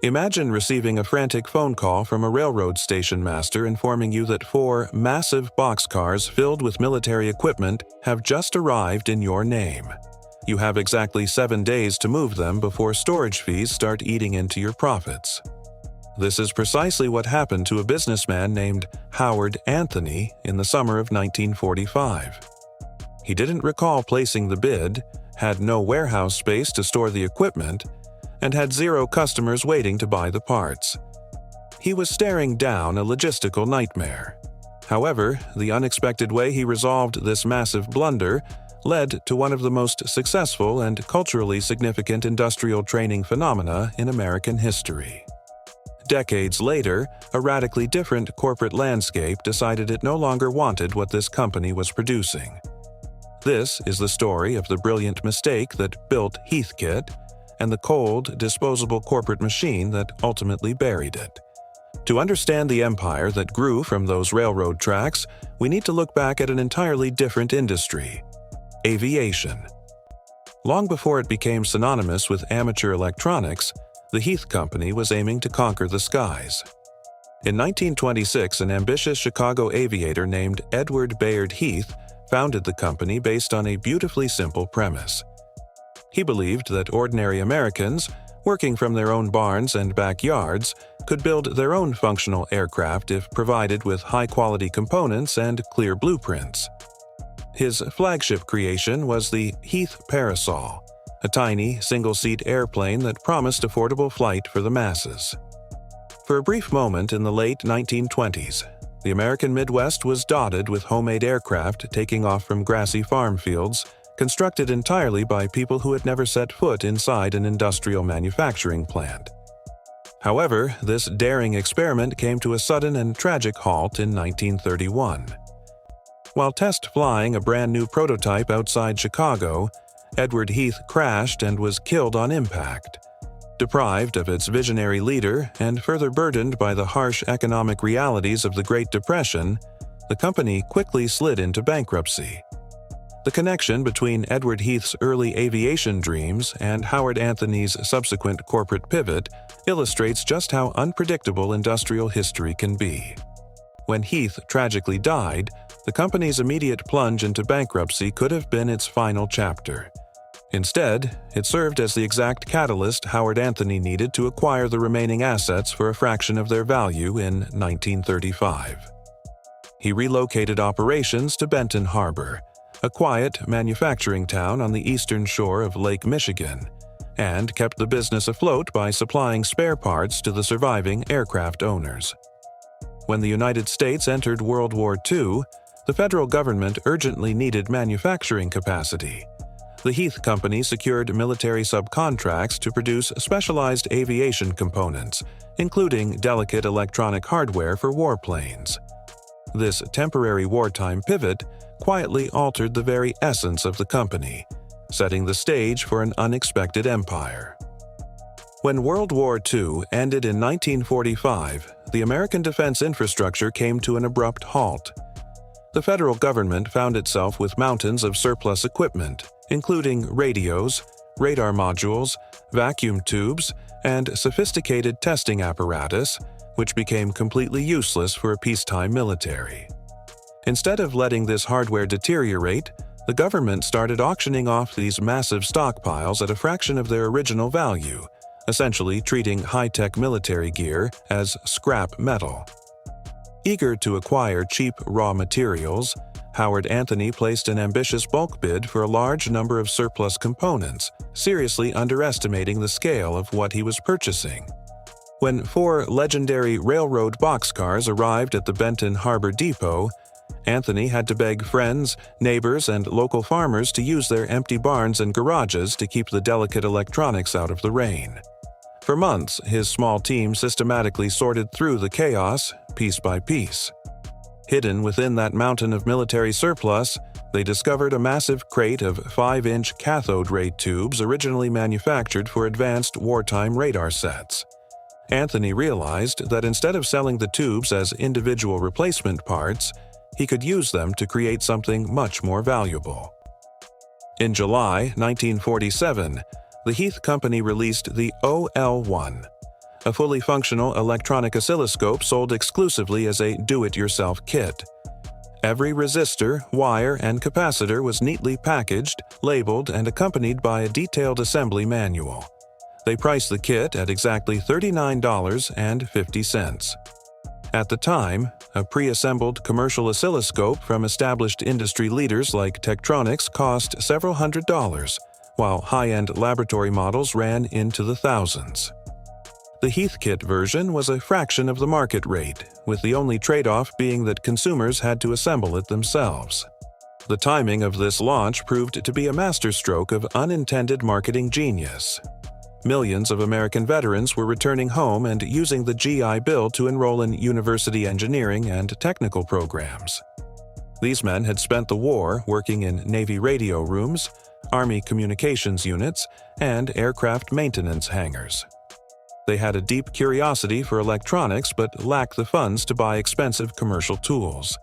Imagine receiving a frantic phone call from a railroad station master informing you that 4 massive boxcars filled with military equipment have just arrived in your name. You have exactly 7 days to move them before storage fees start eating into your profits. This is precisely what happened to a businessman named Howard Anthony in the summer of 1945. He didn't recall placing the bid, had no warehouse space to store the equipment, and had 0 customers waiting to buy the parts. He was staring down a logistical nightmare. However, the unexpected way he resolved this massive blunder led to one of the most successful and culturally significant industrial training phenomena in American history. Decades later, a radically different corporate landscape decided it no longer wanted what this company was producing. This is the story of the brilliant mistake that built Heathkit and the cold, disposable corporate machine that ultimately buried it. To understand the empire that grew from those railroad tracks, we need to look back at an entirely different industry: aviation. Long before it became synonymous with amateur electronics, the Heath Company was aiming to conquer the skies. In 1926, an ambitious Chicago aviator named Edward Bayard Heath founded the company based on a beautifully simple premise. He believed that ordinary Americans, working from their own barns and backyards, could build their own functional aircraft if provided with high-quality components and clear blueprints. His flagship creation was the Heath Parasol, a tiny, single-seat airplane that promised affordable flight for the masses. For a brief moment in the late 1920s, the American Midwest was dotted with homemade aircraft taking off from grassy farm fields, constructed entirely by people who had never set foot inside an industrial manufacturing plant. However, this daring experiment came to a sudden and tragic halt in 1931. While test flying a brand new prototype outside Chicago, Edward Heath crashed and was killed on impact. Deprived of its visionary leader and further burdened by the harsh economic realities of the Great Depression, the company quickly slid into bankruptcy. The connection between Edward Heath's early aviation dreams and Howard Anthony's subsequent corporate pivot illustrates just how unpredictable industrial history can be. When Heath tragically died, the company's immediate plunge into bankruptcy could have been its final chapter. Instead, it served as the exact catalyst Howard Anthony needed to acquire the remaining assets for a fraction of their value in 1935. He relocated operations to Benton Harbor, a quiet manufacturing town on the eastern shore of Lake Michigan, and kept the business afloat by supplying spare parts to the surviving aircraft owners. When the United States entered World War II, the federal government urgently needed manufacturing capacity. The Heath Company secured military subcontracts to produce specialized aviation components, including delicate electronic hardware for warplanes. This temporary wartime pivot quietly altered the very essence of the company, setting the stage for an unexpected empire. When World War II ended in 1945, the American defense infrastructure came to an abrupt halt. The federal government found itself with mountains of surplus equipment, including radios, radar modules, vacuum tubes, and sophisticated testing apparatus, which became completely useless for a peacetime military. Instead of letting this hardware deteriorate, the government started auctioning off these massive stockpiles at a fraction of their original value, essentially treating high-tech military gear as scrap metal. Eager to acquire cheap raw materials, Howard Anthony placed an ambitious bulk bid for a large number of surplus components, seriously underestimating the scale of what he was purchasing. When 4 legendary railroad boxcars arrived at the Benton Harbor Depot, Anthony had to beg friends, neighbors, and local farmers to use their empty barns and garages to keep the delicate electronics out of the rain. For months, his small team systematically sorted through the chaos, piece by piece. Hidden within that mountain of military surplus, they discovered a massive crate of 5-inch cathode ray tubes originally manufactured for advanced wartime radar sets. Anthony realized that instead of selling the tubes as individual replacement parts, he could use them to create something much more valuable. In July 1947, the Heath Company released the OL-1, a fully functional electronic oscilloscope sold exclusively as a do-it-yourself kit. Every resistor, wire, and capacitor was neatly packaged, labeled, and accompanied by a detailed assembly manual. They priced the kit at exactly $39.50. At the time, a pre-assembled commercial oscilloscope from established industry leaders like Tektronix cost several $100s, while high-end laboratory models ran into the thousands. The Heathkit version was a fraction of the market rate, with the only trade-off being that consumers had to assemble it themselves. The timing of this launch proved to be a masterstroke of unintended marketing genius. Millions of American veterans were returning home and using the GI Bill to enroll in university engineering and technical programs. These men had spent the war working in Navy radio rooms, Army communications units, and aircraft maintenance hangars. They had a deep curiosity for electronics but lacked the funds to buy expensive commercial tools.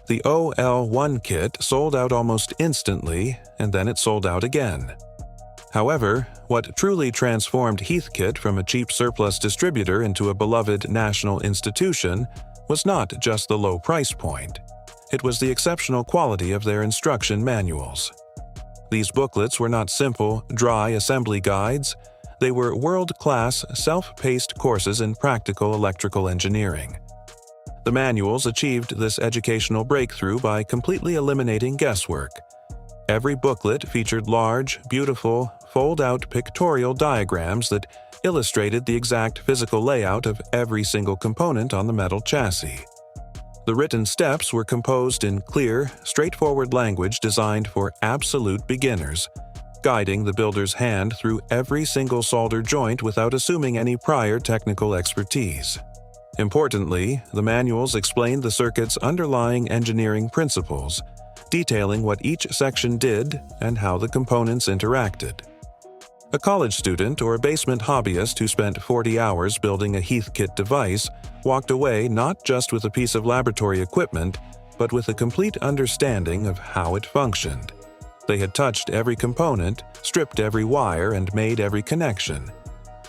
The OL1 kit sold out almost instantly, and then it sold out again. However, what truly transformed Heathkit from a cheap surplus distributor into a beloved national institution was not just the low price point. It was the exceptional quality of their instruction manuals. These booklets were not simple, dry assembly guides. They were world-class, self-paced courses in practical electrical engineering. The manuals achieved this educational breakthrough by completely eliminating guesswork. Every booklet featured large, beautiful, fold-out pictorial diagrams that illustrated the exact physical layout of every single component on the metal chassis. The written steps were composed in clear, straightforward language designed for absolute beginners, guiding the builder's hand through every single solder joint without assuming any prior technical expertise. Importantly, the manuals explained the circuit's underlying engineering principles, detailing what each section did and how the components interacted. A college student or a basement hobbyist who spent 40 hours building a Heathkit device walked away not just with a piece of laboratory equipment, but with a complete understanding of how it functioned. They had touched every component, stripped every wire, and made every connection.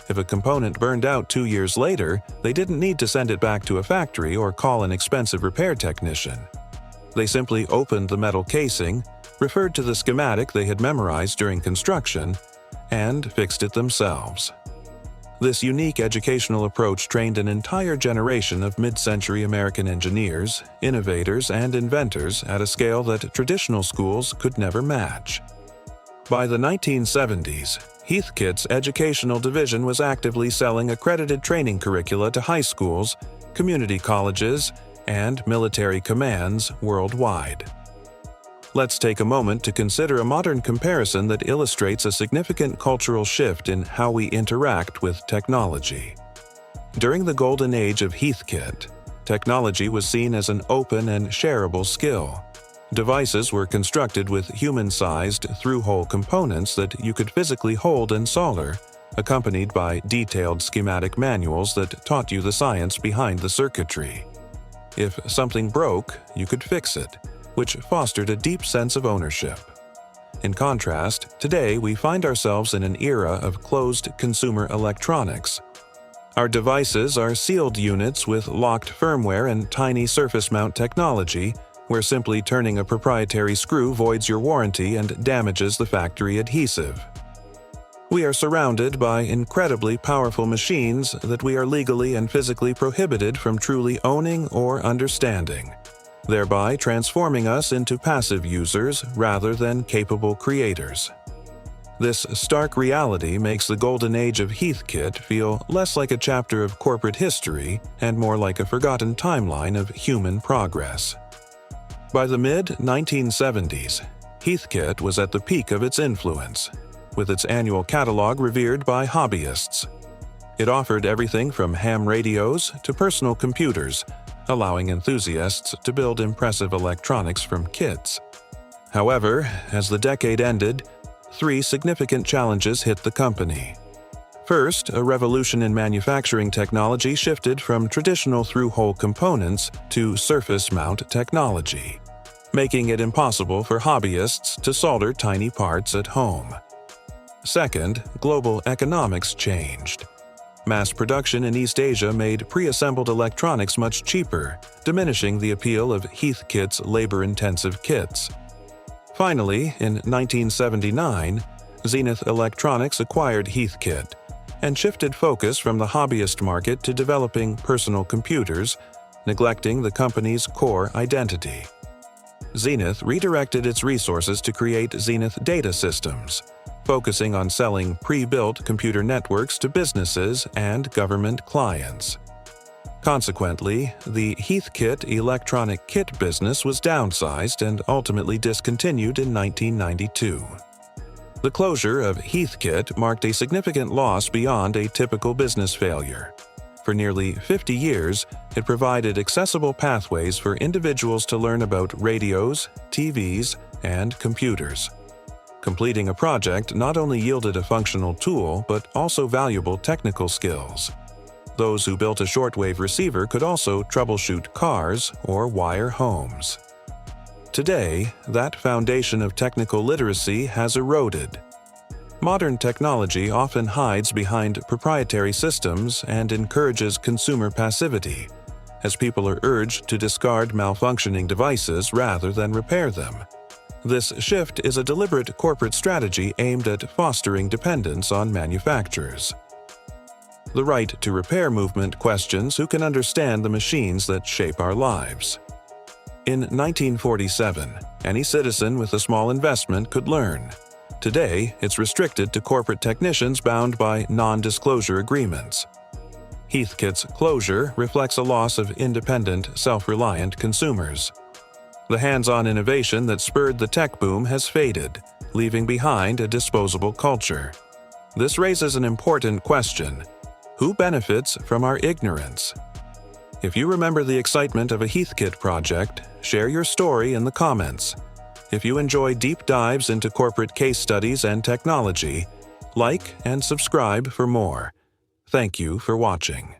If a component burned out 2 years later, they didn't need to send it back to a factory or call an expensive repair technician. They simply opened the metal casing, referred to the schematic they had memorized during construction, and fixed it themselves. This unique educational approach trained an entire generation of mid-century American engineers, innovators, and inventors at a scale that traditional schools could never match. By the 1970s, Heathkit's educational division was actively selling accredited training curricula to high schools, community colleges, and military commands worldwide. Let's take a moment to consider a modern comparison that illustrates a significant cultural shift in how we interact with technology. During the golden age of Heathkit, technology was seen as an open and shareable skill. Devices were constructed with human-sized, through-hole components that you could physically hold and solder, accompanied by detailed schematic manuals that taught you the science behind the circuitry. If something broke, you could fix it, which fostered a deep sense of ownership. In contrast, today we find ourselves in an era of closed consumer electronics. Our devices are sealed units with locked firmware and tiny surface mount technology, where simply turning a proprietary screw voids your warranty and damages the factory adhesive. We are surrounded by incredibly powerful machines that we are legally and physically prohibited from truly owning or understanding, thereby transforming us into passive users rather than capable creators. This stark reality makes the golden age of Heathkit feel less like a chapter of corporate history and more like a forgotten timeline of human progress. By the mid-1970s, Heathkit was at the peak of its influence, with its annual catalog revered by hobbyists. It offered everything from ham radios to personal computers, allowing enthusiasts to build impressive electronics from kits. However, as the decade ended, 3 significant challenges hit the company. First, a revolution in manufacturing technology shifted from traditional through-hole components to surface mount technology, making it impossible for hobbyists to solder tiny parts at home. Second, global economics changed. Mass production in East Asia made pre-assembled electronics much cheaper, diminishing the appeal of Heathkit's labor-intensive kits. Finally, in 1979, Zenith Electronics acquired Heathkit and shifted focus from the hobbyist market to developing personal computers, neglecting the company's core identity. Zenith redirected its resources to create Zenith Data Systems, focusing on selling pre-built computer networks to businesses and government clients. Consequently, the Heathkit electronic kit business was downsized and ultimately discontinued in 1992. The closure of Heathkit marked a significant loss beyond a typical business failure. For nearly 50 years, it provided accessible pathways for individuals to learn about radios, TVs, and computers. Completing a project not only yielded a functional tool, but also valuable technical skills. Those who built a shortwave receiver could also troubleshoot cars or wire homes. Today, that foundation of technical literacy has eroded. Modern technology often hides behind proprietary systems and encourages consumer passivity, as people are urged to discard malfunctioning devices rather than repair them. This shift is a deliberate corporate strategy aimed at fostering dependence on manufacturers. The right to repair movement questions who can understand the machines that shape our lives. In 1947, any citizen with a small investment could learn. Today, it's restricted to corporate technicians bound by non-disclosure agreements. Heathkit's closure reflects a loss of independent, self-reliant consumers. The hands-on innovation that spurred the tech boom has faded, leaving behind a disposable culture. This raises an important question: who benefits from our ignorance? If you remember the excitement of a Heathkit project, share your story in the comments. If you enjoy deep dives into corporate case studies and technology, like and subscribe for more. Thank you for watching.